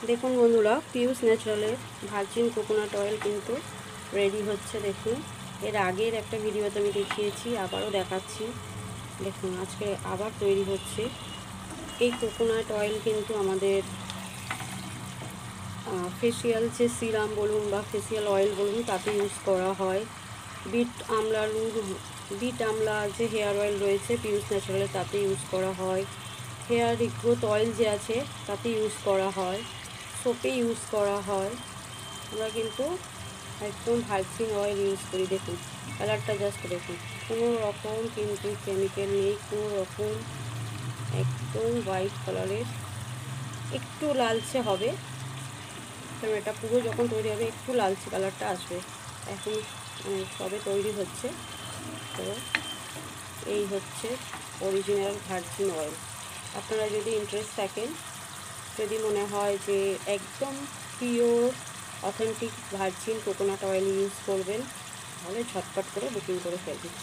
দেখুন বন্ধুরা, পিউস ন্যাচারালের virgin coconut oil কিন্তু রেডি হচ্ছে। দেখুন, এর আগের একটা ভিডিওতে আমি দেখিয়েছি, আবারও দেখাচ্ছি। দেখুন, আজকে আবার তৈরি হচ্ছে। এই কোকোনাট অয়েল কিন্তু আমাদের ফেসিয়াল যে সিরাম বলুন বা ফেসিয়াল অয়েল বলুন তাতে ইউজ করা হয়। বিট আমলা যে হেয়ার অয়েল রয়েছে পিউস ন্যাচারালে তাতে ইউজ করা হয়। হেয়ার রিগ্রোথ অয়েল যে আছে তাতে ইউজ করা হয়, সোপে ইউজ করা হয়। আমরা কিন্তু একদম ভার্জিন অয়েল ইউজ করি। দেখুন কালারটা জাস্ট দেখুন, কোনো রকম কিন্তু কেমিক্যাল নেই, কোনো রকম, একদম হোয়াইট কালারের, একটু লালচে হবে, কারণ এটা পুরো যখন তৈরি হবে একটু লালচে কালারটা আসবে। এখন সবে তৈরি হচ্ছে। তো এই হচ্ছে অরিজিনাল ভার্জিন অয়েল। আপনারা যদি ইন্টারেস্ট থাকেন, যদি মনে হয় যে একদম pure authentic virgin coconut oil use করবেন, তাহলে ঝটপট করে বুকিং করে ফেলবেন।